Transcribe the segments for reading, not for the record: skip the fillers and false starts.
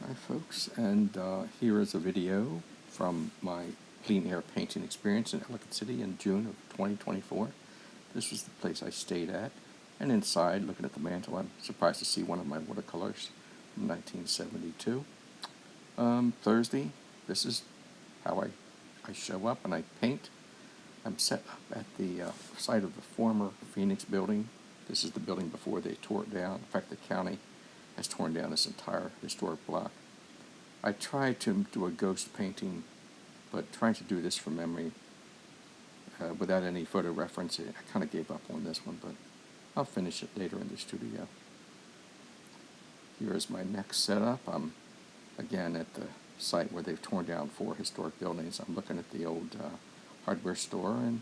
Hi folks, and here is a video from my plein air painting experience in Ellicott City in June of 2024. This was the place I stayed at, and inside, looking at the mantle, I'm surprised to see one of my watercolors from 1972. Thursday, this is how I show up and I paint. I'm set up at the site of the former Phoenix building. This is the building before they tore it down. In fact, the county has torn down this entire historic block. I tried to do a ghost painting, but trying to do this from memory without any photo reference, I kind of gave up on this one, but I'll finish it later in the studio. Here is my next setup. I'm again at the site where they've torn down 4 historic buildings. I'm looking at the old hardware store and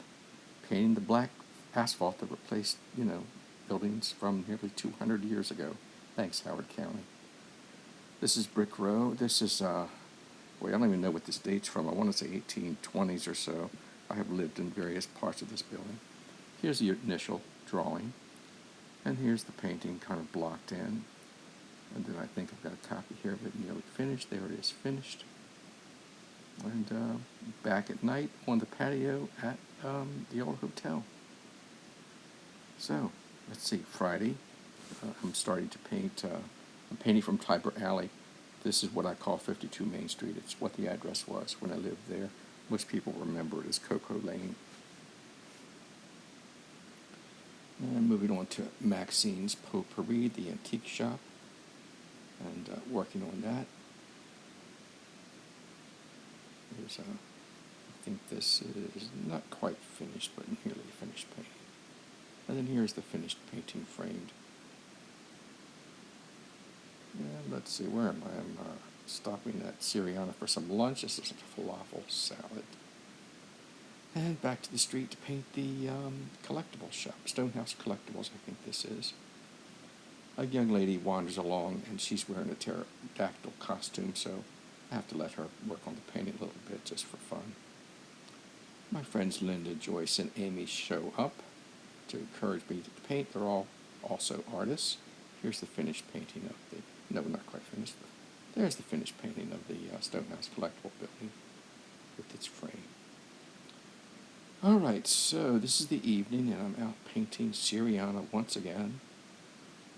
painting the black asphalt that replaced, buildings from nearly 200 years ago. Thanks, Howard County. This is Brick Row. This is, I don't even know what this date's from. I want to say 1820s or so. I have lived in various parts of this building. Here's the initial drawing, and here's the painting kind of blocked in. And then I think I've got a copy here of it nearly finished. There it is, finished. And back at night on the patio at the old hotel. So, let's see, Friday. I'm starting to paint. I'm painting from Tiber Alley. This is what I call 52 Main Street. It's what the address was when I lived there. Most people remember it as Cocoa Lane. And moving on to Maxine's Potpourri, the antique shop, and working on that. There's I think this is not quite finished, but nearly finished painting. And then here's the finished painting framed. And let's see, where am I? I'm stopping at Syriana for some lunch. This is a falafel salad. And back to the street to paint the collectibles shop, Stonehouse Collectibles, I think this is. A young lady wanders along, and she's wearing a pterodactyl costume, so I have to let her work on the painting a little bit just for fun. My friends Linda, Joyce, and Amy show up to encourage me to paint. They're all also artists. Here's the finished painting of the, no, not quite finished. There's the finished painting of the Stonehouse Collectible building with its frame. All right, so this is the evening, and I'm out painting Syriana once again.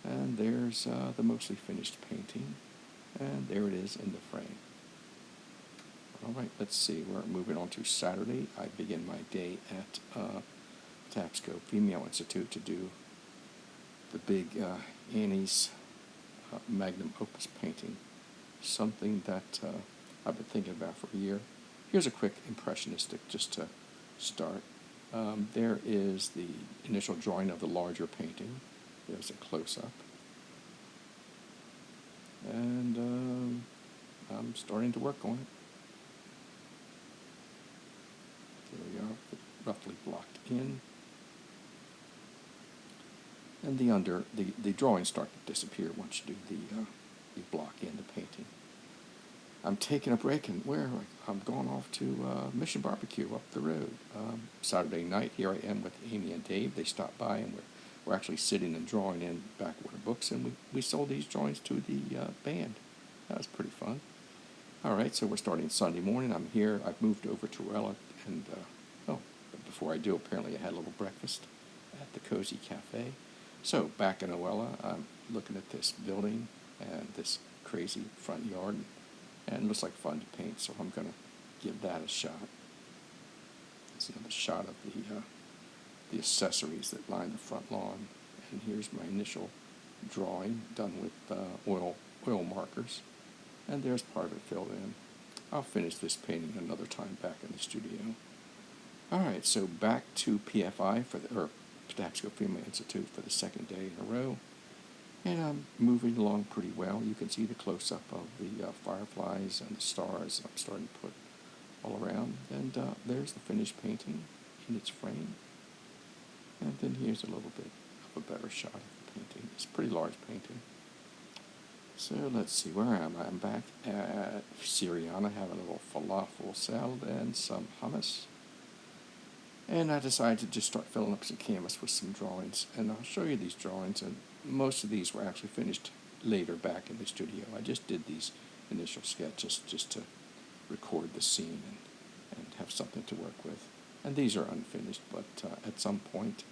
And there's the mostly finished painting, and there it is in the frame. All right, let's see. We're moving on to Saturday. I begin my day at Patapsco Female Institute to do the big Annie's magnum opus painting, something that I've been thinking about for a year. Here's a quick impressionistic just to start. There is the initial drawing of the larger painting. There's a close-up. And I'm starting to work on it. There we are, roughly blocked in. And the drawings start to disappear once you do the block in the painting. I'm taking a break, and I'm going off to Mission Barbecue up the road. Saturday night, here I am with Amy and Dave. They stopped by, and we're actually sitting and drawing in backwater books, and we sold these drawings to the band. That was pretty fun. All right, so we're starting Sunday morning. I'm here. I've moved over to Orella, and but before I do, apparently I had a little breakfast at the Cozy Cafe. So back in Orella, I'm looking at this building and this crazy front yard, and it looks like fun to paint, so I'm going to give that a shot. This is another shot of the accessories that line the front lawn, and here's my initial drawing done with oil markers, and there's part of it filled in. I'll finish this painting another time back in the studio. All right, so back to PFI or Patapsco Female Institute for the second day in a row, and I'm moving along pretty well. You can see the close-up of the fireflies and the stars I'm starting to put all around, and there's the finished painting in its frame. And then here's a little bit of a better shot of the painting. It's a pretty large painting. So let's see, where am I? I'm back at Syriana having a little falafel salad and some hummus. And I decided to just start filling up some canvas with some drawings. And I'll show you these drawings, and most of these were actually finished later back in the studio. I just did these initial sketches just to record the scene and have something to work with. And these are unfinished, but at some point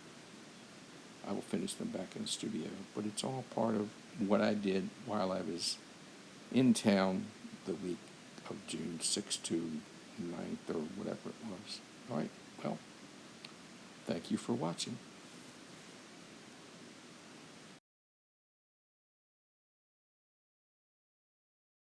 I will finish them back in the studio. But it's all part of what I did while I was in town the week of June 6th to 9th or whatever it was. All right, well, thank you for watching.